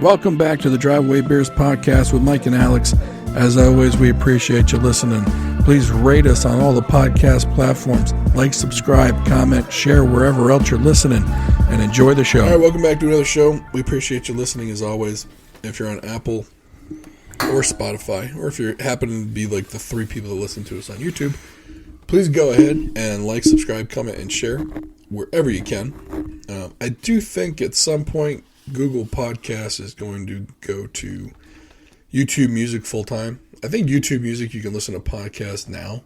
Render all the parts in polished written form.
Welcome back to the Driveway Beers podcast with Mike and Alex. As always, we appreciate you listening. Please rate us on all the podcast platforms. Like, subscribe, comment, share wherever else you're listening, and enjoy the show. All right, welcome back to another show. We appreciate you listening as always. If you're on Apple or Spotify, or if you happen to be like the 3 people that listen to us on YouTube, please go ahead and like, subscribe, comment, and share wherever you can. I do think at some point Google Podcasts is going to go to YouTube Music full-time. I think YouTube Music, you can listen to podcasts now.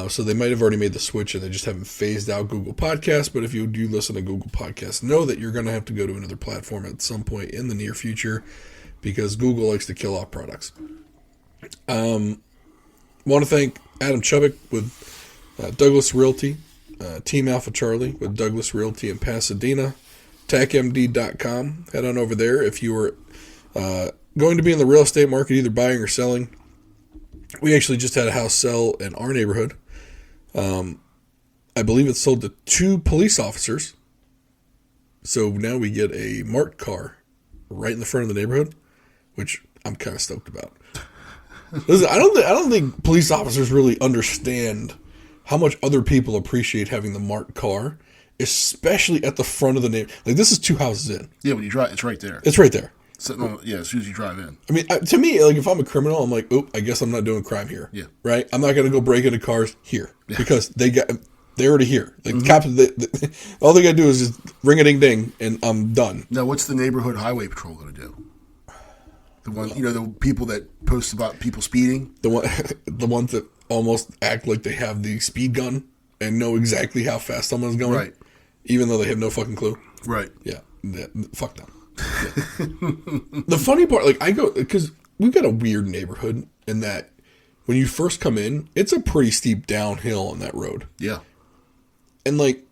So they might have already made the switch and they just haven't phased out Google Podcasts. But if you do listen to Google Podcasts, know that you're going to have to go to another platform at some point in the near future because Google likes to kill off products. Want to thank Adam Chubbuck with Douglas Realty, Team Alpha Charlie with Douglas Realty in Pasadena, TechMD.com. Head on over there if you are going to be in the real estate market, either buying or selling. We actually just had a house sell in our neighborhood. I believe it's sold to 2 police officers. So now we get a marked car right in the front of the neighborhood, which I'm kind of stoked about. Listen, I don't think police officers really understand how much other people appreciate having the marked car, especially at the front of the neighborhood. Like, this is 2 houses in. Yeah, when you drive, it's right there. It's right there. Sitting on, yeah, as soon as you drive in. I mean, to me, like, if I'm a criminal, I'm like, I guess I'm not doing crime here. Yeah. Right? I'm not going to go break into cars here because they're already here. Like, the cops, all they got to do is just ring a ding ding and I'm done. Now, what's the neighborhood highway patrol going to do? The one, the people that post about people speeding? The ones that almost act like they have the speed gun and know exactly how fast someone's going. Right. Even though they have no fucking clue. Right. Yeah. Fuck them. Yeah. The funny part, like, I go, because we've got a weird neighborhood in that when you first come in, it's a pretty steep downhill on that road. Yeah. And like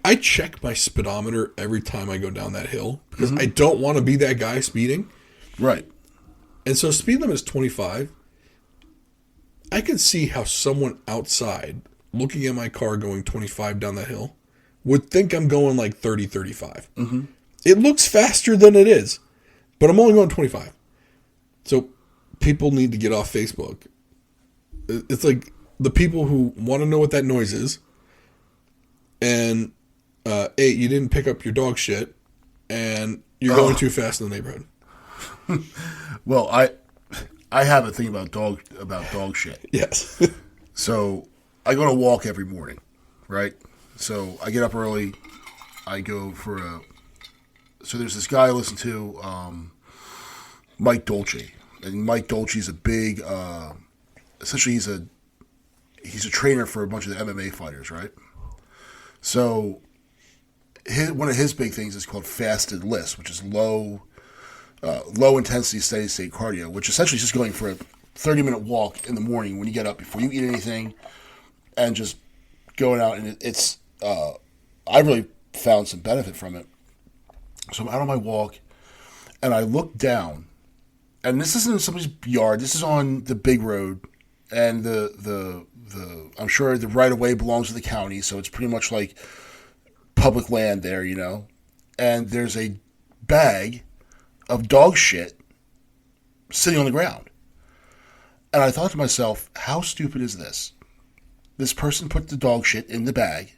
I check my speedometer every time I go down that hill because I don't want to be that guy speeding. Right. And so speed limit is 25. I can see how someone outside looking at my car going 25 down that hill would think I'm going like 30, 35. Mm-hmm. It looks faster than it is, but I'm only going 25. So people need to get off Facebook. It's like the people who want to know what that noise is, and you didn't pick up your dog shit, and you're going too fast in the neighborhood. Well, I have a thing about dog shit. Yes. So I go to walk every morning, right? So I get up early. I go for so there's this guy I listen to, Mike Dolce. And Mike Dolce's a big, essentially he's a trainer for a bunch of the MMA fighters, right? So one of his big things is called fasted list, which is low intensity steady state cardio, which essentially is just going for a 30-minute walk in the morning when you get up before you eat anything and just going out. And it's I really found some benefit from it. So I'm out on my walk and I look down, and this isn't in somebody's yard. This is on the big road, and the I'm sure the right of way belongs to the county, so it's pretty much like public land there, And there's a bag of dog shit sitting on the ground. And I thought to myself, how stupid is this? This person put the dog shit in the bag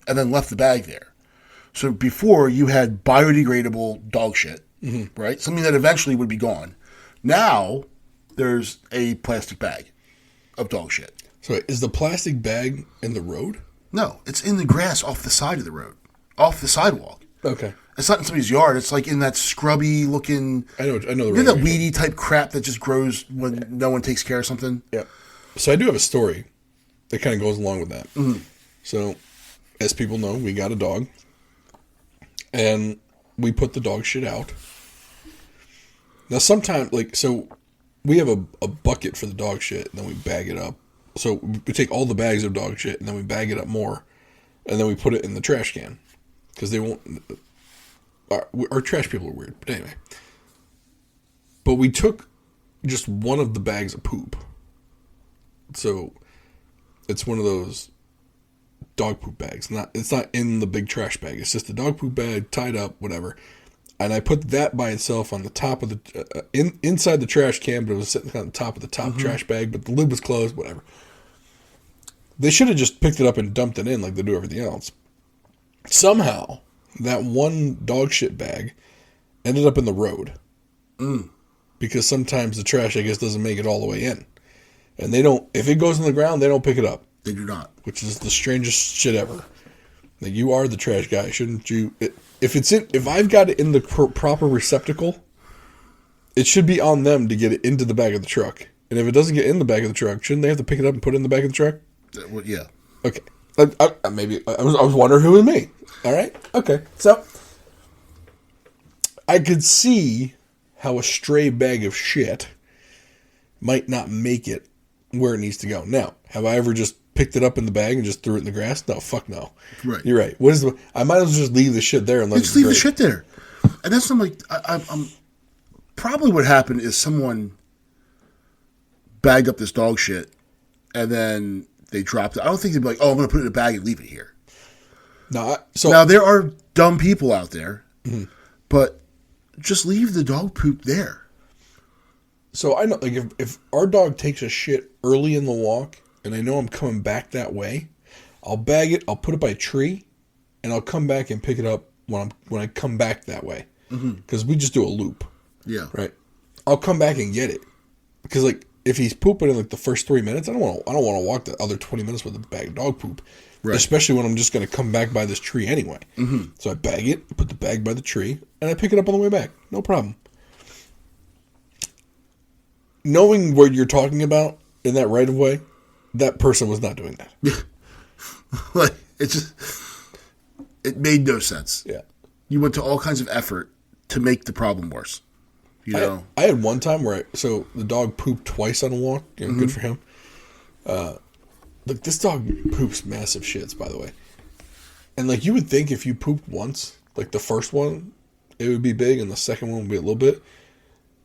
and then left the bag there. So before, you had biodegradable dog shit, right? Something that eventually would be gone. Now, there's a plastic bag of dog shit. So is the plastic bag in the road? No, it's in the grass off the side of the road, off the sidewalk. Okay. It's not in somebody's yard. It's like in that scrubby looking. I know. That weedy type crap that just grows when no one takes care of something. Yeah. So I do have a story that kind of goes along with that. Mm-hmm. So, as people know, we got a dog, and we put the dog shit out. Now, sometimes, we have a bucket for the dog shit, and then we bag it up. So we take all the bags of dog shit, and then we bag it up more, and then we put it in the trash can because they won't. Our trash people are weird, but anyway. But we took just one of the bags of poop. So it's one of those dog poop bags. It's not in the big trash bag. It's just a dog poop bag tied up, whatever. And I put that by itself on the top of the inside the trash can, but it was sitting on the top of the top trash bag. But the lid was closed. Whatever. They should have just picked it up and dumped it in like they do everything else. Somehow, that one dog shit bag ended up in the road. Because sometimes the trash, I guess, doesn't make it all the way in. And they don't, if it goes in the ground, they don't pick it up. They do not. Which is the strangest shit ever. Like, you are the trash guy, shouldn't you? If I've got it in the proper receptacle, it should be on them to get it into the back of the truck. And if it doesn't get in the back of the truck, shouldn't they have to pick it up and put it in the back of the truck? Well, yeah. Okay. I was wondering who was me. All right. Okay. So I could see how a stray bag of shit might not make it where it needs to go. Now, have I ever just picked it up in the bag and just threw it in the grass? No, fuck no. Right. You're right. I might as well just leave the shit there and let just leave the shit there. And that's something like I'm probably what happened is someone bagged up this dog shit and then they dropped it. I don't think they'd be like, "Oh, I'm going to put it in a bag and leave it here." No. Now there are dumb people out there, but just leave the dog poop there. So I know, like, if our dog takes a shit early in the walk, and I know I'm coming back that way, I'll bag it, I'll put it by a tree, and I'll come back and pick it up when I come back that way. Because we just do a loop. Yeah. Right. I'll come back and get it. Because, like, if he's pooping in like the first 3 minutes, I don't want to walk the other 20 minutes with a bag of dog poop. Right. Especially when I'm just going to come back by this tree anyway. So I bag it, put the bag by the tree, and I pick it up on the way back. No problem. Knowing what you're talking about in that right of way, that person was not doing that. Like, it made no sense. Yeah. You went to all kinds of effort to make the problem worse. You know? I had one time where so the dog pooped twice on a walk. Good for him. Look, this dog poops massive shits, by the way. And, like, you would think if you pooped once, like the first one, it would be big and the second one would be a little bit.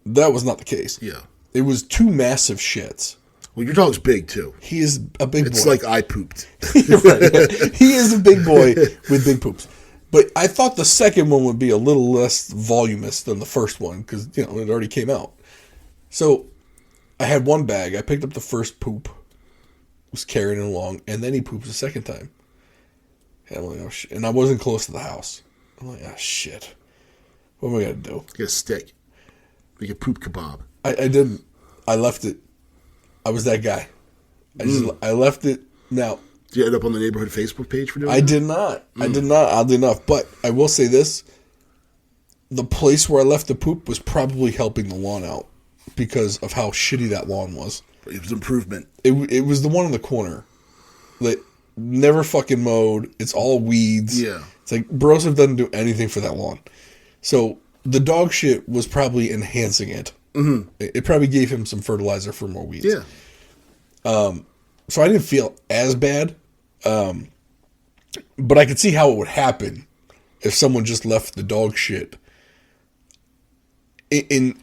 That was not the case. Yeah. It was two massive shits. Well, your dog's big, too. He is a big boy. It's like I pooped. Right. He is a big boy with big poops. But I thought the second one would be a little less voluminous than the first one because, it already came out. So I had one bag. I picked up the first poop, was carrying it along, and then he pooped the second time. And I'm like, oh, shit. And I wasn't close to the house. I'm like, oh, shit. What am I going to do? Get a stick. Make a poop kebab. I didn't. I left it. I was that guy. I left it. Now, did you end up on the neighborhood Facebook page for doing that? I did not. I did not, oddly enough. But I will say this. The place where I left the poop was probably helping the lawn out because of how shitty that lawn was. It was improvement. It was the one in the corner. Like, never fucking mowed. It's all weeds. Yeah. It's like, Broseph doesn't do anything for that lawn. So, the dog shit was probably enhancing it. It probably gave him some fertilizer for more weeds. Yeah. So I didn't feel as bad. But I could see how it would happen if someone just left the dog shit. In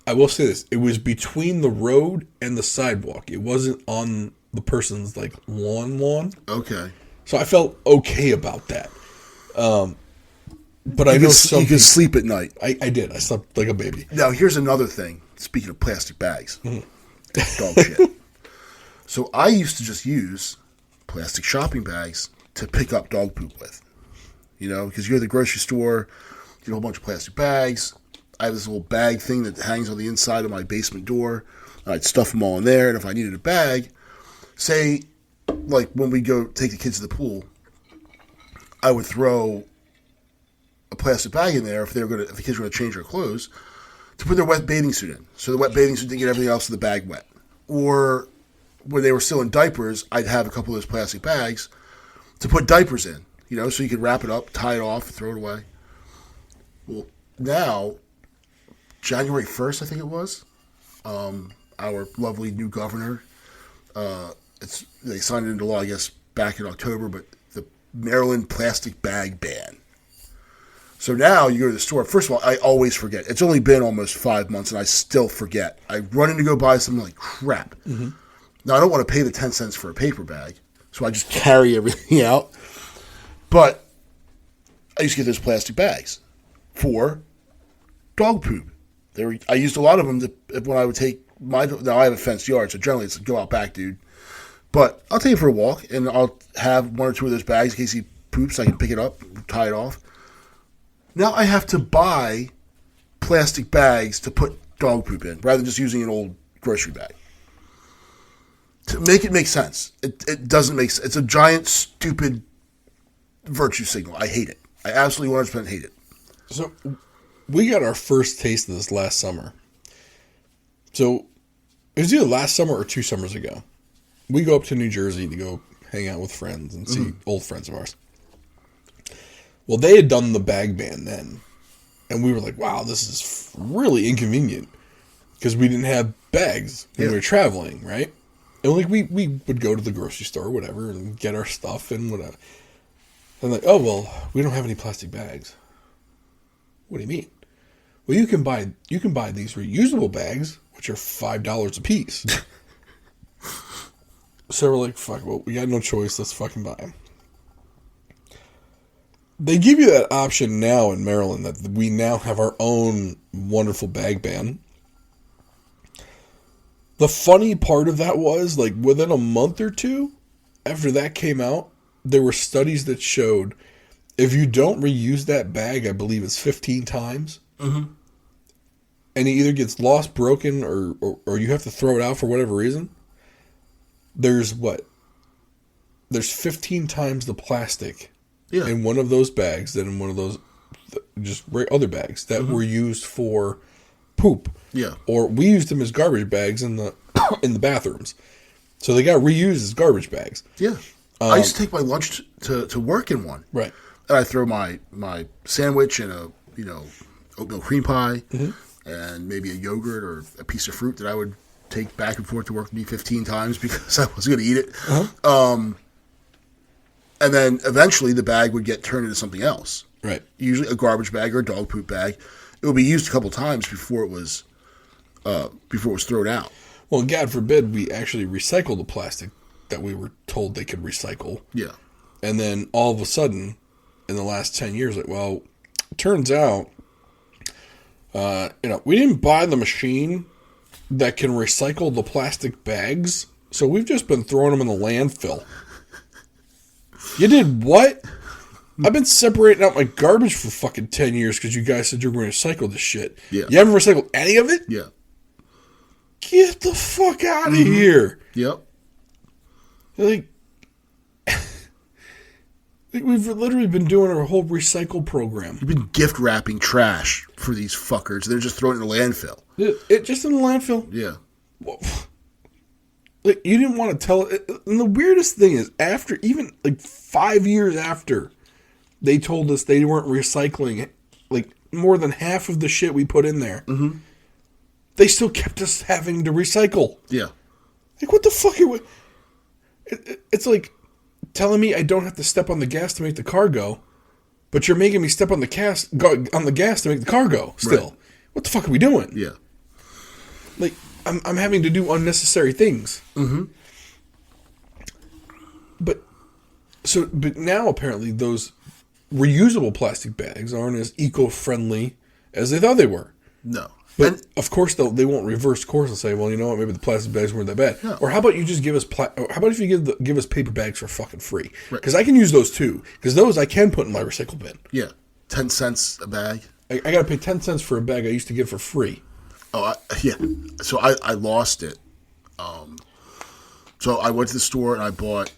I will say this, it was between the road and the sidewalk. It wasn't on the person's like lawn. Okay. So I felt okay about that. But I know you could sleep at night. I did. I slept like a baby. Now, here's another thing. Speaking of plastic bags. Dog shit. So I used to just use plastic shopping bags to pick up dog poop with. Because you're at the grocery store, you get a whole bunch of plastic bags. I have this little bag thing that hangs on the inside of my basement door. I'd stuff them all in there, and if I needed a bag, say, like when we go take the kids to the pool, I would throw a plastic bag in there if the kids were going to change their clothes to put their wet bathing suit in. So the wet bathing suit didn't get everything else in the bag wet. Or when they were still in diapers, I'd have a couple of those plastic bags to put diapers in, so you could wrap it up, tie it off, throw it away. Well, now, January 1st, I think it was, our lovely new governor, they signed it into law, I guess, back in October, but the Maryland plastic bag ban. So now you go to the store. First of all, I always forget. It's only been almost 5 months, and I still forget. I run in to go buy something like crap. Now, I don't want to pay the 10 cents for a paper bag, so I just carry everything out. But I used to get those plastic bags for dog poop. I used a lot of them when I would take now I have a fenced yard, so generally it's go out back, dude. But I'll take him for a walk, and I'll have one or two of those bags in case he poops. I can pick it up, tie it off. Now I have to buy plastic bags to put dog poop in, rather than just using an old grocery bag. To make it make sense. It doesn't make sense. It's a giant, stupid virtue signal. I hate it. I absolutely 100% hate it. So, we got our first taste of this last summer. So, it was either last summer or 2 summers ago. We go up to New Jersey to go hang out with friends and see old friends of ours. Well, they had done the bag ban then. And we were like, wow, this is really inconvenient. Because we didn't have bags when we were traveling, right? And like we would go to the grocery store or whatever and get our stuff and whatever. And like, oh, well, we don't have any plastic bags. What do you mean? Well, you can buy these reusable bags, which are $5 a piece. So we're like, fuck, well, we got no choice. Let's fucking buy them. They give you that option now in Maryland that we now have our own wonderful bag ban. The funny part of that was, like, within a month or two after that came out, there were studies that showed if you don't reuse that bag, I believe it's 15 times, and it either gets lost, broken, or you have to throw it out for whatever reason, there's 15 times the plastic in one of those bags than in one of those just other bags that were used for poop. Yeah. Or we used them as garbage bags in the bathrooms. So they got reused as garbage bags. Yeah. I used to take my lunch to work in one. Right. And I throw my sandwich and a oatmeal cream pie and maybe a yogurt or a piece of fruit that I would take back and forth to work with me 15 times because I was going to eat it. And then eventually the bag would get turned into something else. Right. Usually a garbage bag or a dog poop bag. It would be used a couple times before it was thrown out. Well, God forbid we actually recycle the plastic that we were told they could recycle. Yeah. And then all of a sudden, in the last 10 years, like, well, it turns out, we didn't buy the machine that can recycle the plastic bags, so we've just been throwing them in the landfill. You did what? I've been separating out my garbage for fucking 10 years because you guys said you were going to recycle this shit. Yeah. You haven't recycled any of it? Yeah. Get the fuck out of here. Yep. Like, we've literally been doing our whole recycle program. You've been gift wrapping trash for these fuckers. They're just throwing it in the landfill. It just in the landfill? Yeah. Well, like, you didn't want to tell it. And the weirdest thing is, after, even like 5 years after they told us they weren't recycling, like, more than half of the shit we put in there, they still kept us having to recycle. Yeah. Like, what the fuck are we... It's like telling me I don't have to step on the gas to make the car go, but you're making me step on the gas to make the car go still. Right. What the fuck are we doing? Yeah. Like, I'm having to do unnecessary things. But now apparently those reusable plastic bags aren't as eco-friendly as they thought they were. No. But, of course, they won't reverse course and say, well, you know what, maybe the plastic bags weren't that bad. No. Or how about you just give us how about if you give us paper bags for fucking free? Because I can use those too. Because those I can put in my recycle bin. Yeah. 10 cents a bag. I got to pay 10 cents for a bag I used to get for free. Oh, yeah. So I lost it. So I went to the store and I bought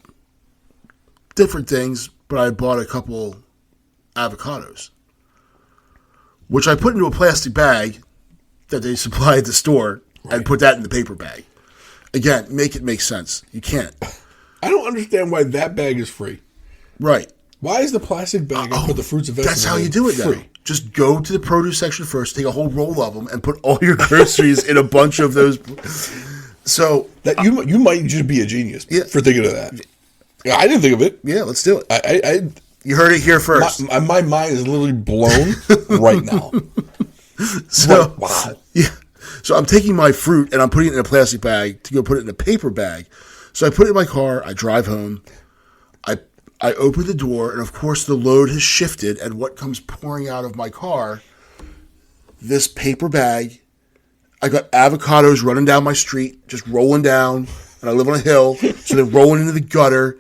different things, but I bought a couple avocados, which I put into a plastic bag that they supply at the store and put that in the paper bag. Again, make it make sense. You can't. I don't understand why that bag is free. Right. Why is the plastic bag I put the fruits and vegetables That's how you do it free? Now. Just go to the produce section first, take a whole roll of them, and put all your groceries in a bunch of those. So that you might just be a genius for thinking of that. Yeah, I didn't think of it. Yeah, let's do it. I you heard it here first. My mind is literally blown right now. So, wow. Yeah. So I'm taking my fruit and I'm putting it in a plastic bag to go put it in a paper bag. So I put it in my car. I drive home. I open the door, and of course the load has shifted, and what comes pouring out of my car? this paper bag. I got avocados running down my street, just rolling down, and I live on a hill, so they're rolling into the gutter.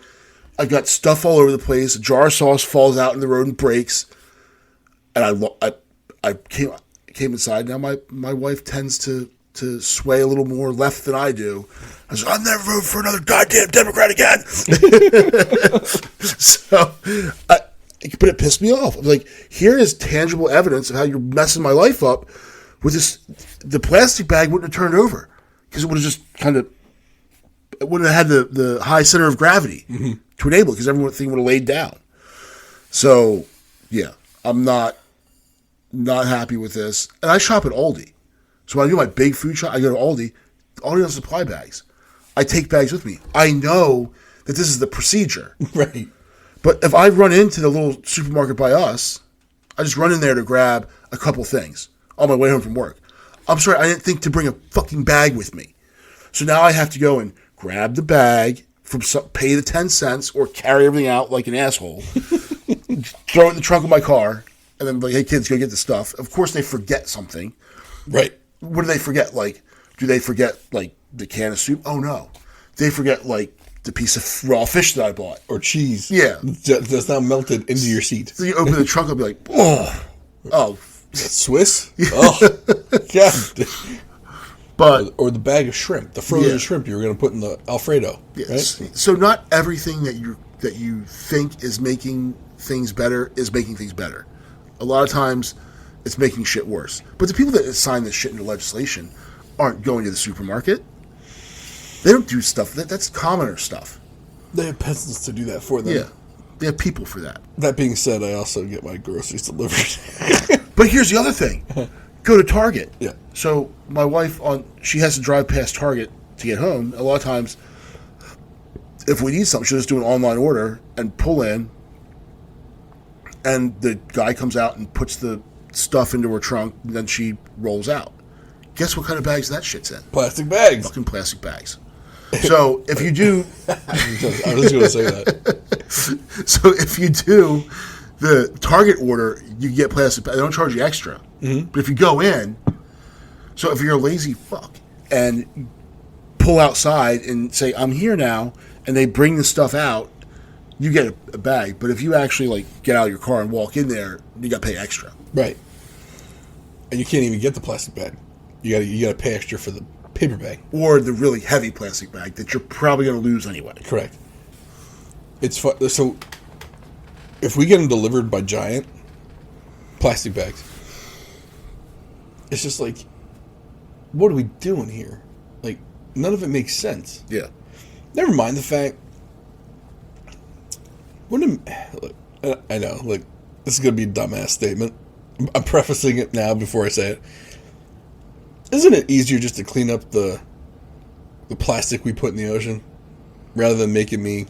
I got stuff all over the place. A jar of sauce falls out in the road and breaks. And I came inside. Now my wife tends to sway a little more left than I do. I was like, I'll never vote for another goddamn Democrat again. But it pissed me off. I'm like, here is tangible evidence of how you're messing my life up with this. The plastic bag wouldn't have turned over because it would have just it wouldn't have had the high center of gravity to enable it because everything would have laid down. So, yeah, I'm not happy with this. And I shop at Aldi. So when I do my big food shop, I go to Aldi. Aldi doesn't supply bags. I take bags with me. I know that this is the procedure. Right. But if I run into the little supermarket by us, I just run in there to grab a couple things on my way home from work. I'm sorry, I didn't think to bring a fucking bag with me. So now I have to go and grab the bag, pay the 10 cents, or carry everything out like an asshole, throw it in the trunk of my car, and then like, hey kids, go get the stuff. Of course they forget something. Right. What do they forget? Like, do they forget like the can of soup? Oh no. They forget like the piece of raw fish that I bought. Or cheese. Yeah. That's not melted into your seat. So you open the trunk and be like, oh. Swiss? Oh. God. But or the bag of shrimp, the frozen shrimp you were going to put in the Alfredo. Yes. Right? So not everything that you think is making things better is making things better. A lot of times it's making shit worse. But the people that sign this shit into legislation aren't going to the supermarket. They don't do stuff. That's commoner stuff. They have peasants to do that for them. Yeah. They have people for that. That being said, I also get my groceries delivered. But here's the other thing. Go to Target. Yeah. So my wife, she has to drive past Target to get home. A lot of times, if we need something, she'll just do an online order and pull in. And the guy comes out and puts the stuff into her trunk, and then she rolls out. Guess what kind of bags that shit's in? Plastic bags. Fucking plastic bags. So if you do... I was going to say that. So if you do the Target order, you get plastic bags. They don't charge you extra. Mm-hmm. But if you go in... So if you're a lazy fuck and pull outside and say, I'm here now, and they bring the stuff out, you get a bag. But if you actually like get out of your car and walk in there, you got to pay extra. Right. And you can't even get the plastic bag. You got to pay extra for the paper bag. Or the really heavy plastic bag that you're probably going to lose anyway. Correct. It's fun. So if we get them delivered by Giant, plastic bags, it's just like, what are we doing here? Like, none of it makes sense. Yeah. Never mind the fact. Look, I know, like, this is going to be a dumbass statement. I'm prefacing it now before I say it. Isn't it easier just to clean up the plastic we put in the ocean rather than making me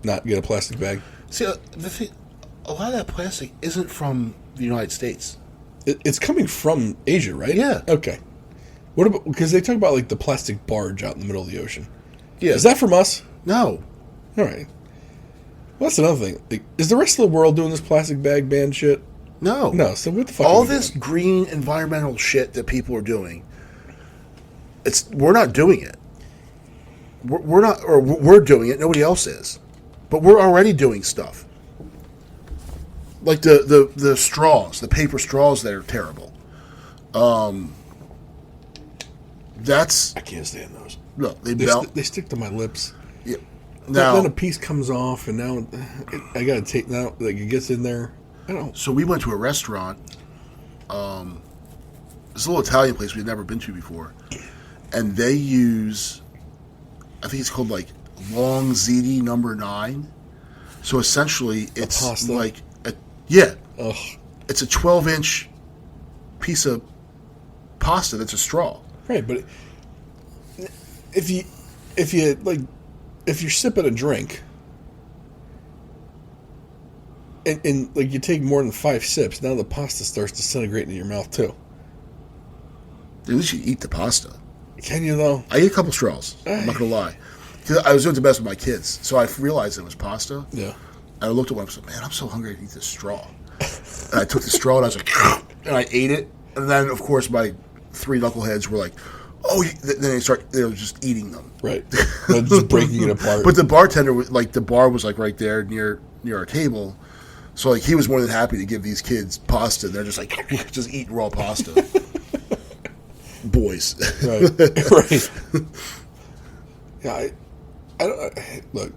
not get a plastic bag? See, the thing, a lot of that plastic isn't from the United States. It's coming from Asia, right? Yeah. Okay. What about, because they talk about like the plastic barge out in the middle of the ocean. Yeah. Is that from us? No. All right. Well, that's another thing. Like, is the rest of the world doing this plastic bag ban shit? No. No. So what the fuck? All this green environmental shit that people are doing, we're not doing it. We're doing it. Nobody else is, but we're already doing stuff. Like the straws, the paper straws that are terrible. I can't stand those. No, they stick to my lips. Yeah. Now, then a piece comes off, and now I gotta take now. Like it gets in there. I don't know. So we went to a restaurant. It's a little Italian place we'd never been to before, and they use, I think it's called like long ziti number 9. So essentially, it's like Ugh. It's a 12-inch piece of pasta that's a straw. Right, but if you're sipping a drink and like you take more than 5 sips, now the pasta starts disintegrating in your mouth too. At least you eat the pasta. Can you though? I ate a couple straws. I'm not gonna lie. 'Cause I was doing the best with my kids, so I realized it was pasta. Yeah. And I looked at one. I was like, "Man, I'm so hungry to eat this straw." And I took the straw and I was like, and I ate it. And then, of course, my 3 knuckleheads were like, oh, then they were just eating them. Right. Just breaking it apart. But the bartender, the bar was like right there near our table. So like he was more than happy to give these kids pasta. They're just like, just eating raw pasta. Boys. Right. Right. Yeah, I don't, look.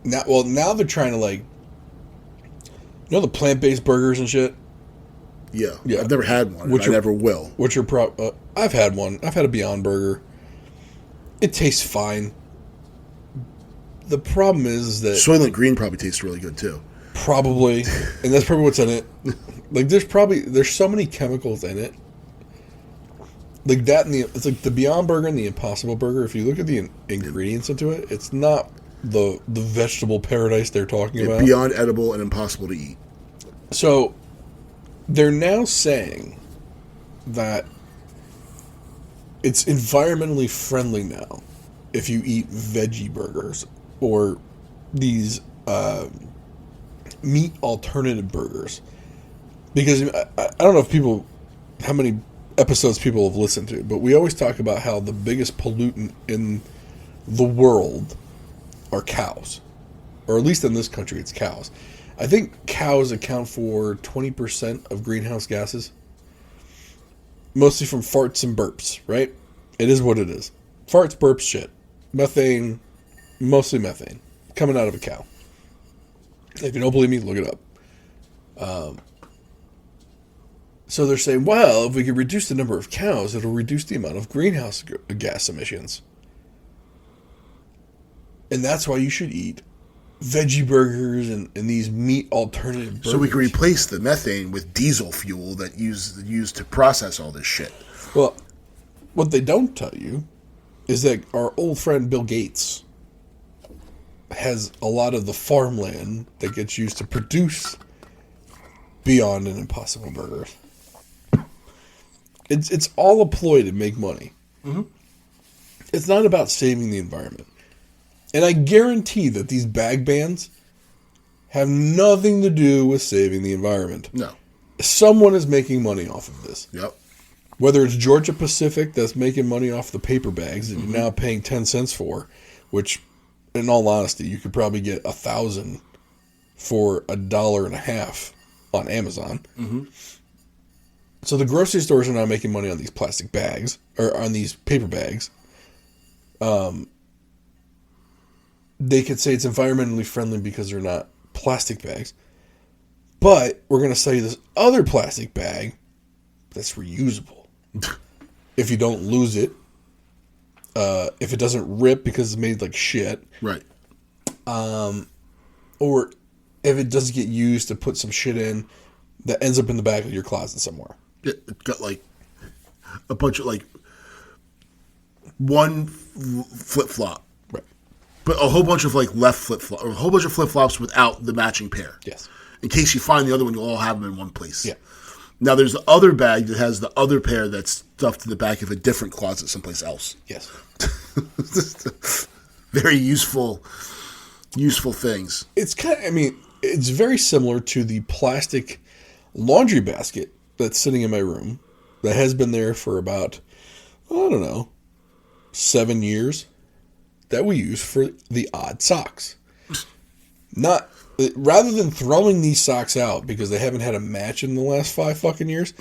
Now they're trying to like, the plant-based burgers and shit? Yeah. I've never had one. I never will. What's your I've had one. I've had a Beyond Burger. It tastes fine. The problem is that Soylent Green probably tastes really good too. Probably, and that's probably what's in it. Like there's so many chemicals in it. Like that and it's like the Beyond Burger and the Impossible Burger. If you look at the ingredients into it, it's not the vegetable paradise they're talking about. Beyond edible and impossible to eat. So they're now saying that it's environmentally friendly now if you eat veggie burgers or these meat alternative burgers. Because I don't know how many episodes people have listened to, but we always talk about how the biggest pollutant in the world are cows. Or at least in this country, it's cows. I think cows account for 20% of greenhouse gases. Mostly from farts and burps, right? It is what it is. Farts, burps, shit. Methane, mostly methane, coming out of a cow. If you don't believe me, look it up. So they're saying, well, if we could reduce the number of cows, it'll reduce the amount of greenhouse gas emissions. And that's why you should eat veggie burgers and these meat alternative burgers. So we can replace the methane with diesel fuel that used to process all this shit. Well, what they don't tell you is that our old friend Bill Gates has a lot of the farmland that gets used to produce Beyond and Impossible Burgers. It's all a ploy to make money. Mm-hmm. It's not about saving the environment. And I guarantee that these bag bans have nothing to do with saving the environment. No. Someone is making money off of this. Yep. Whether it's Georgia Pacific that's making money off the paper bags that you're now paying 10 cents for, which, in all honesty, you could probably get 1,000 for $1.50 on Amazon. Mm-hmm. So the grocery stores are now making money on these plastic bags, or on these paper bags. They could say it's environmentally friendly because they're not plastic bags. But we're going to sell you this other plastic bag that's reusable. If you don't lose it. If it doesn't rip because it's made like shit. Right. Or if it doesn't get used to put some shit in that ends up in the back of your closet somewhere. It got like a bunch of like one flip-flop. Right. But a whole bunch of like left flip-flop, or a whole bunch of flip-flops without the matching pair. Yes. In case you find the other one, you'll all have them in one place. Yeah. Now there's the other bag that has the other pair that's stuffed in the back of a different closet someplace else. Yes. Very useful things. It's it's very similar to the plastic laundry basket that's sitting in my room that has been there for about, 7 years that we use for the odd socks. Rather than throwing these socks out because they haven't had a match in the last 5 fucking years,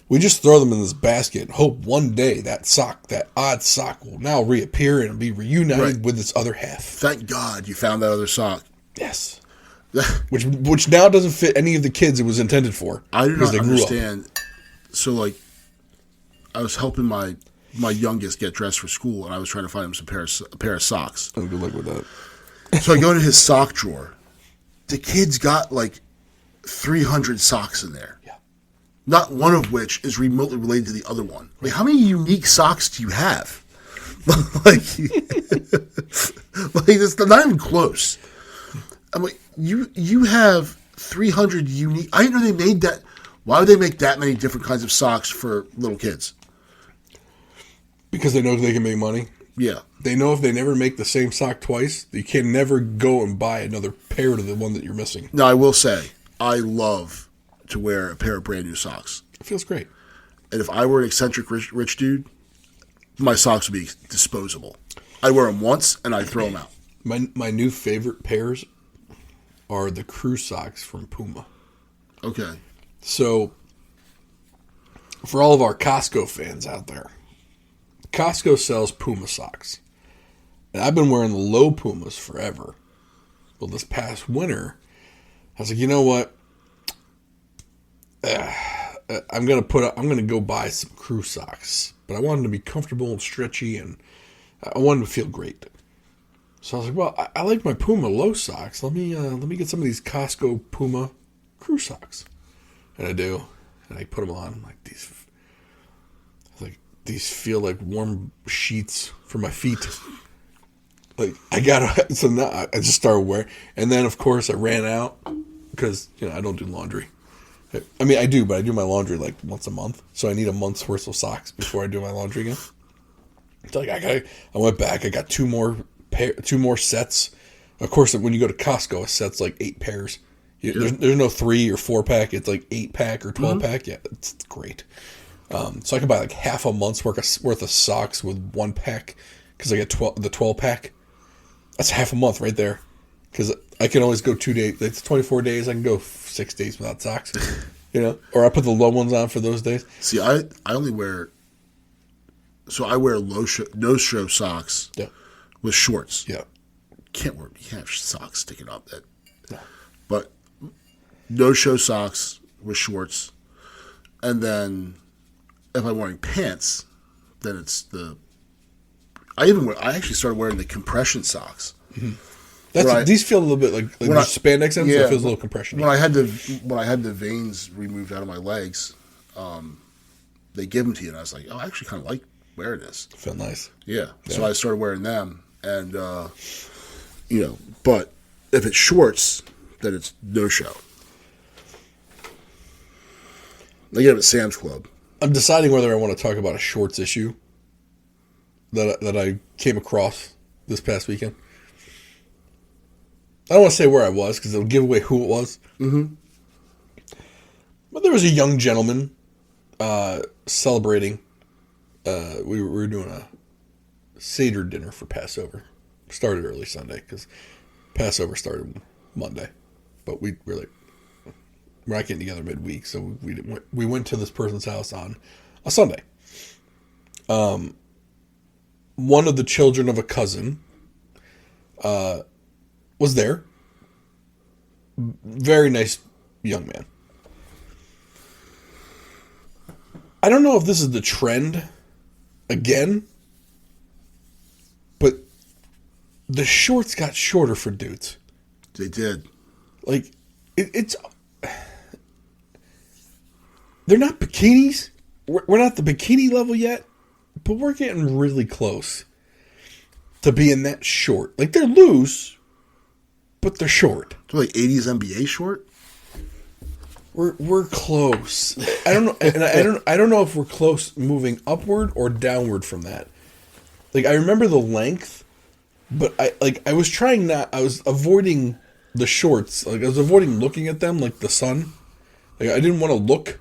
we just throw them in this basket and hope one day that odd sock will now reappear and be reunited with its other half. Thank God you found that other sock. Yes. Which now doesn't fit any of the kids it was intended for. I do not understand. So, like, I was helping my youngest get dressed for school, and I was trying to find him a pair of socks. Oh, good luck with that. So I go to his sock drawer. The kid's got like 300 socks in there. Yeah. Not one of which is remotely related to the other one. Like, how many unique socks do you have? like it's not even close. I'm like, you have 300 unique. I didn't know they made that. Why would they make that many different kinds of socks for little kids? Because they know they can make money. Yeah. They know if they never make the same sock twice, you can never go and buy another pair to the one that you're missing. Now, I will say, I love to wear a pair of brand new socks. It feels great. And if I were an eccentric rich dude, my socks would be disposable. I wear them once and I throw them out. My new favorite pairs are the crew socks from Puma. Okay. So, for all of our Costco fans out there, Costco sells Puma socks. And I've been wearing the low Pumas forever. Well, this past winter, I was like, you know what? I'm gonna go buy some crew socks, but I wanted to be comfortable and stretchy, and I wanted to feel great. So I was like, well, I like my Puma low socks. Let me get some of these Costco Puma crew socks, and I do, and I put them on. I'm like, these feel like warm sheets for my feet. Like so now I just started wearing, and then of course I ran out because I don't do laundry. I mean, I do, but I do my laundry like once a month. So I need a month's worth of socks before I do my laundry again. So I went back. I got two more sets. Of course, when you go to Costco, a set's like 8 pairs. There's no 3 or 4 pack. It's like 8 pack or 12 pack. Yeah, it's great. So I can buy like half a month's worth of socks with 1 pack because I get the 12 pack. That's half a month right there. Because I can always go 2 days. It's 24 days. I can go 6 days without socks. Or I put the low ones on for those days. See, I only wear. So I wear no-show socks with shorts. Yeah. You can't have socks sticking up. No. But no-show socks with shorts. And then if I'm wearing pants, then it's I actually started wearing the compression socks. Mm-hmm. These feel a little bit like spandex ends, so it feels a little compression. When I had the veins removed out of my legs, they give them to you, and I was like, oh, I actually kind of like wearing this. Felt nice. Yeah. So I started wearing them, and but if it's shorts, then it's no show. They get them at Sam's Club. I'm deciding whether I want to talk about a shorts issue that I came across this past weekend. I don't want to say where I was because it'll give away who it was. Mm-hmm. But there was a young gentleman celebrating. We were doing a Seder dinner for Passover. Started early Sunday because Passover started Monday. But we're not getting together midweek, so we went to this person's house on a Sunday. One of the children of a cousin was there. Very nice young man. I don't know if this is the trend again, but the shorts got shorter for dudes. They did. Like, it's... They're not bikinis. We're not the bikini level yet, but we're getting really close to being that short. Like, they're loose, but they're short. They're like 80s NBA short? We're close. I don't know, and I don't know if we're close moving upward or downward from that. Like, I remember the length, but I was avoiding the shorts. Like, I was avoiding looking at them like the sun. Like, I didn't want to look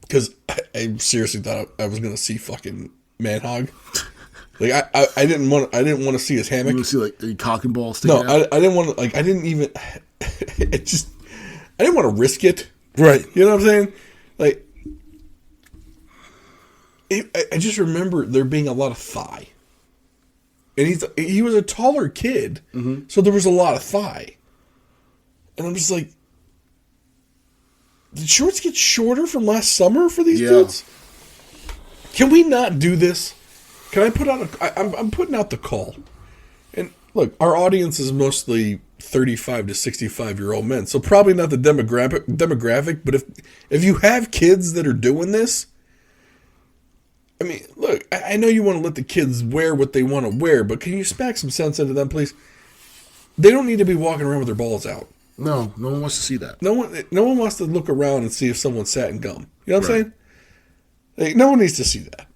because I seriously thought I was going to see fucking man-hog. Like, I didn't want to see his hammock. You want to see like the cock and ball sticking out? No, I didn't want to. Like, I didn't even. I didn't want to risk it. Right. You know what I'm saying? Like, I just remember there being a lot of thigh, and he was a taller kid, so there was a lot of thigh, and I'm just like, did shorts get shorter from last summer for these dudes? Can we not do this? Can I put out I'm putting out the call. And look, our audience is mostly 35 to 65-year-old men, so probably not the demographic, but if you have kids that are doing this, I mean, look, I know you want to let the kids wear what they want to wear, but can you smack some sense into them, please? They don't need to be walking around with their balls out. No one wants to see that. No one wants to look around and see if someone sat in gum. You know what I'm saying? Like, no one needs to see that.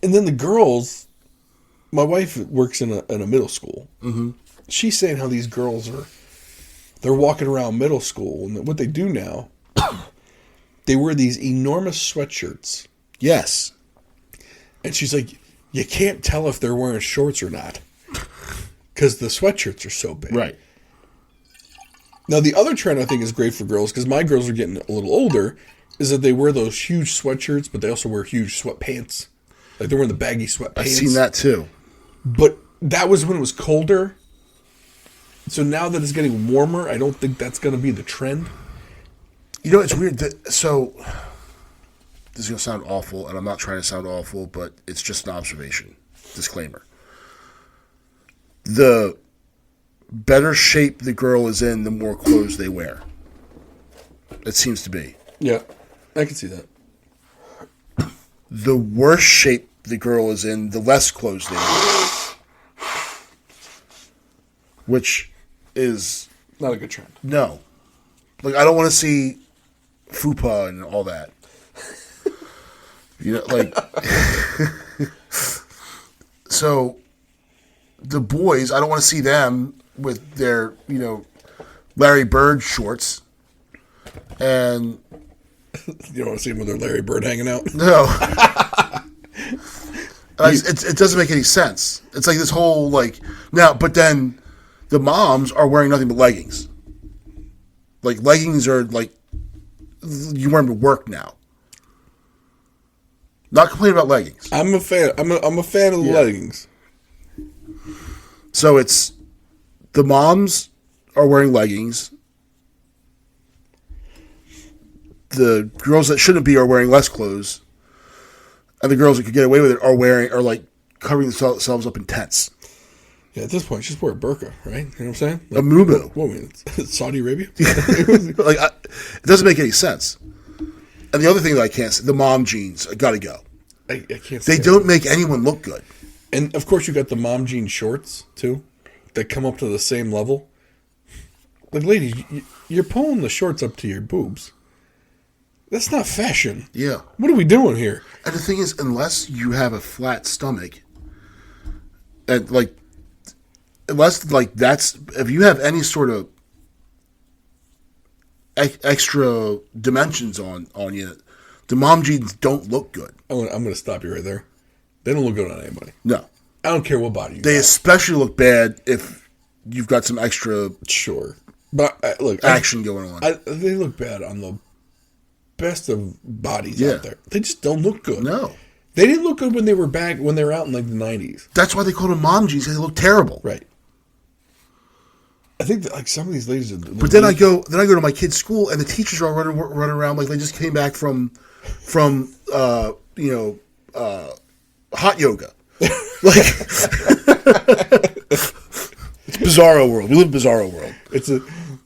And then the girls, my wife works in a middle school. Mm-hmm. She's saying how these girls are they're walking around middle school, and what they do now, they wear these enormous sweatshirts. Yes. And she's like, you can't tell if they're wearing shorts or not because the sweatshirts are so big. Right. Now, the other trend I think is great for girls, because my girls are getting a little older, is that they wear those huge sweatshirts, but they also wear huge sweatpants. Like, they're wearing the baggy sweatpants. I've seen that, too. But that was when it was colder. So now that it's getting warmer, I don't think that's going to be the trend. You know, it's weird. So, this is going to sound awful, and I'm not trying to sound awful, but it's just an observation. Disclaimer. The better shape the girl is in, the more clothes they wear. It seems to be. Yeah, I can see that. The worse shape the girl is in, the less clothes they wear. Which is... Not a good trend. No. Like, I don't want to see fupa and all that. You know, like... So, the boys, I don't want to see them with their, you know, Larry Bird shorts. And... You don't want to see them with their Larry Bird hanging out? No. It doesn't make any sense. It's like this whole, like... Now, but then the moms are wearing nothing but leggings. Like, leggings are, like... You wear them to work now. Not complaining about leggings. I'm a fan. I'm a fan of the leggings. So it's... The moms are wearing leggings. The girls that shouldn't be are wearing less clothes. And the girls that could get away with it are like covering themselves up in tents. Yeah, at this point, just wear a burqa, right? You know what I'm saying? Like, a muumuu. What, it's Saudi Arabia? Like, it doesn't make any sense. And the other thing that I can't say, the mom jeans, got to go. I can't. They don't make anyone look good. And of course, you got the mom jean shorts too, that come up to the same level. Like, ladies, you're pulling the shorts up to your boobs. That's not fashion. Yeah. What are we doing here? And the thing is, unless you have a flat stomach, and like, unless like that's, if you have any sort of extra dimensions on you, the mom jeans don't look good. I'm going to stop you right there. They don't look good on anybody. No. I don't care what body you They got. especially look bad if you've got some extra Sure. But look, action going on. They look bad on the best of bodies Yeah. out there. They just don't look good. No. They didn't look good when they were out in like the 90s. That's why they call them mom jeans, because they look terrible. Right. I think that like some of these ladies are... But then I go to my kid's school, and the teachers are running around like they just came back from hot yoga. Like, it's Bizarro world. We live in Bizarro world.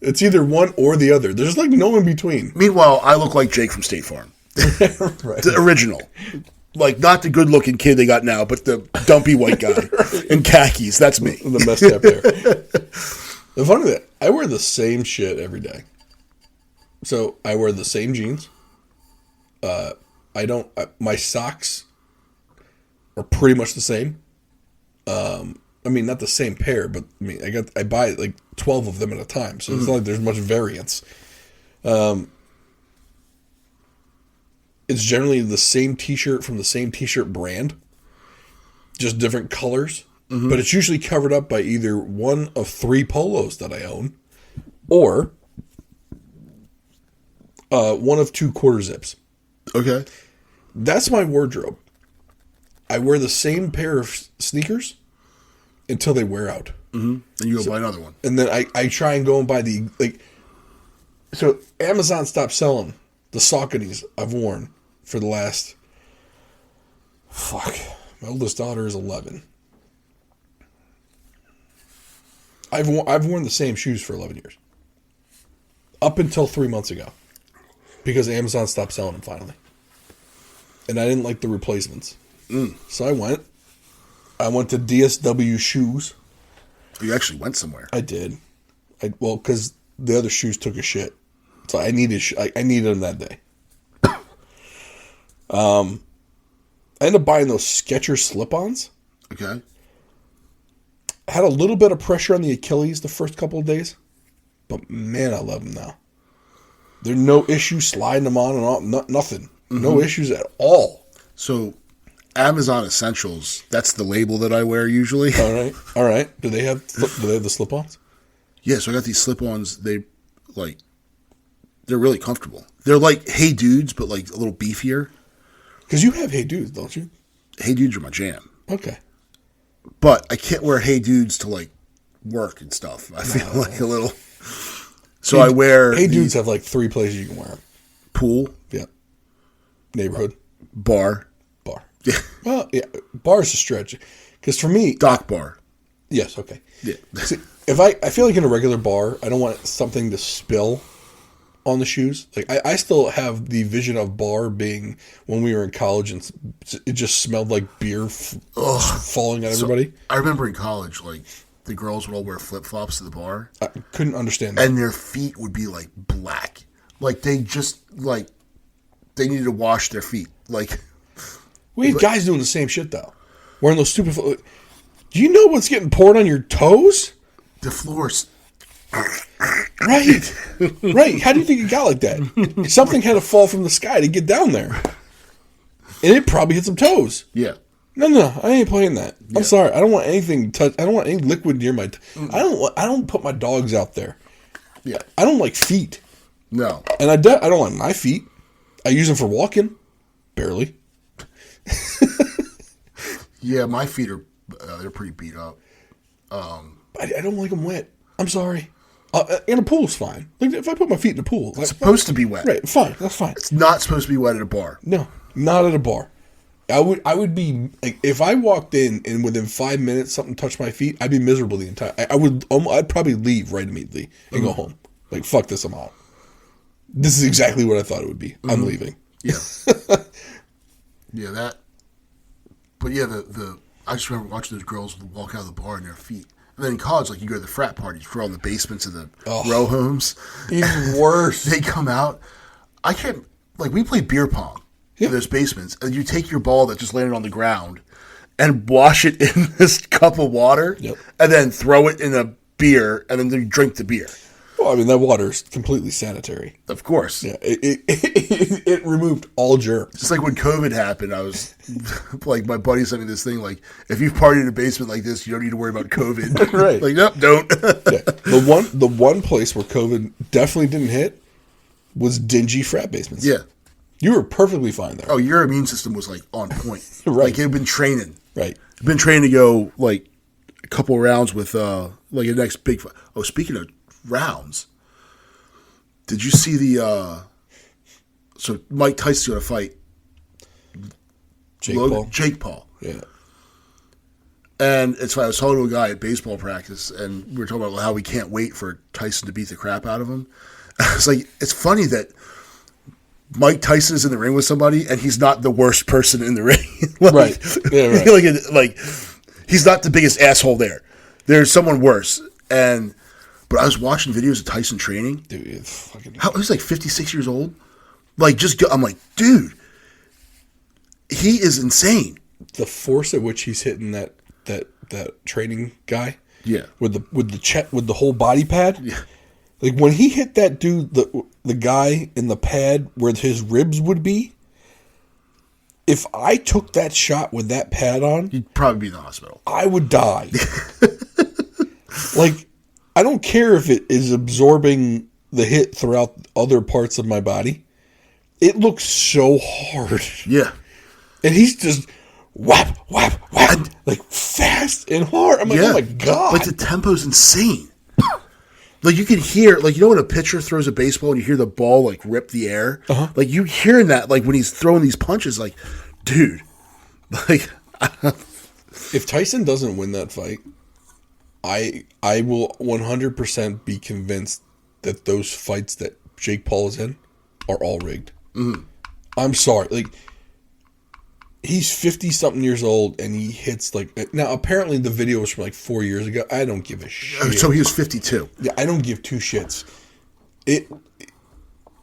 It's either one or the other. There's like no in between. Meanwhile, I look like Jake from State Farm. Right. The original. Like, not the good-looking kid they got now, but the dumpy white guy in khakis. That's me. The messed up hair. The funny thing, I wear the same shit every day. So I wear the same jeans. My socks are pretty much the same. I mean, not the same pair, but I mean, I buy like 12 of them at a time, so it's not like there's much variance. It's generally the same t-shirt from the same t-shirt brand, just different colors, but it's usually covered up by either one of 3 polos that I own, or one of 2 quarter zips. Okay. That's my wardrobe. I wear the same pair of sneakers until they wear out. Mm-hmm. And you go buy another one. And then I try and go and buy so Amazon stopped selling the Sauconys I've worn for the last, my oldest daughter is 11. I've worn the same shoes for 11 years. Up until 3 months ago. Because Amazon stopped selling them finally. And I didn't like the replacements. So I went to DSW Shoes. You actually went somewhere. I did. Because the other shoes took a shit. So I needed them that day. I ended up buying those Skechers slip-ons. Okay. Had a little bit of pressure on the Achilles the first couple of days. But man, I love them now. There's no issue sliding them on and off. Nothing. No issues at all. So, Amazon Essentials, that's the label that I wear usually. All right. Do they have the slip-ons? Yeah, so I got these slip-ons. They're really comfortable. They're like Hey Dudes, but like a little beefier. Because you have Hey Dudes, don't you? Hey Dudes are my jam. Okay. But I can't wear Hey Dudes to like work and stuff. I feel like a little. So I wear. Hey Dudes have like 3 places you can wear them. Pool. Yeah. Neighborhood. Bar. Yeah. Well, yeah. Bar's a stretch. Because for me. Dock bar. Yes, okay. Yeah. See, if I feel like in a regular bar, I don't want something to spill on the shoes. Like I still have the vision of bar being when we were in college and it just smelled like beer falling at everybody. I remember in college, like the girls would all wear flip flops to the bar. I couldn't understand that. And their feet would be like black. Like they just like they needed to wash their feet. Like we had guys doing the same shit though, wearing those stupid. Do you know what's getting poured on your toes? The floors. Right. Right. How do you think it got like that? Something had to fall from the sky to get down there. And it probably hit some toes. Yeah. No, I ain't playing that. Yeah. I'm sorry. I don't want anything touch. I don't want any liquid near my. I don't put my dogs out there. Yeah. I don't like feet. No. And I don't like my feet. I use them for walking. Barely. Yeah, my feet are they're pretty beat up. I don't like them wet. I'm sorry. In a pool's fine. Like if I put my feet in a pool, it's supposed to be wet. Right, fine. That's fine. It's not supposed to be wet at a bar. No, not at a bar. I would be like if I walked in and within 5 minutes something touched my feet, I'd be miserable the entire. I'd probably leave right immediately and go home. Like fuck this, I'm out. This is exactly what I thought it would be. I'm leaving. Yeah. Yeah, that. But yeah, I just remember watching those girls walk out of the bar in their feet. And then in college, like you go to the frat parties, we're all in the basements of the row homes. Even worse. They come out. I can't, like we play beer pong in those basements, and you take your ball that just landed on the ground and wash it in this cup of water, and then throw it in a beer, and then you drink the beer. Well, I mean, that water is completely sanitary. Of course. Yeah, it removed all germs. Just like when COVID happened, I was like, my buddy sent me this thing like, if you've partied in a basement like this, you don't need to worry about COVID. Right. Like, nope, don't. Yeah. The one place where COVID definitely didn't hit was dingy frat basements. Yeah. You were perfectly fine there. Oh, your immune system was like on point. Right. Like it had been training. Right. You've been trained to go like a couple rounds with like a next big. Oh, speaking of rounds, did you see the? So Mike Tyson's going to fight Jake Paul. Yeah. And it's funny, I was talking to a guy at baseball practice, and we were talking about how we can't wait for Tyson to beat the crap out of him. I was like, it's funny that Mike Tyson is in the ring with somebody, and he's not the worst person in the ring. Like, right. Yeah, right. like, he's not the biggest asshole there. There's someone worse. But I was watching videos of Tyson training. Dude, it's fucking. He's like 56 years old. Like, I'm like, dude, he is insane. The force at which he's hitting that training guy. Yeah. With the whole body pad. Yeah. Like when he hit that dude, the guy in the pad where his ribs would be, if I took that shot with that pad on, you'd probably be in the hospital. I would die. Like, I don't care if it is absorbing the hit throughout other parts of my body. It looks so hard. Yeah. And he's just whap, whap, whap, like fast and hard. I'm like, oh my God. Like the tempo's insane. Like you can hear, like, you know when a pitcher throws a baseball and you hear the ball like rip the air? Uh-huh. Like you hearing that, like when he's throwing these punches, like, dude, like. If Tyson doesn't win that fight, I will 100% be convinced that those fights that Jake Paul is in are all rigged. Mm-hmm. I'm sorry. Like, he's 50-something years old, and he hits, like... Now, apparently the video was from, 4 years ago. I don't give a shit. So he was 52. Yeah, I don't give two shits.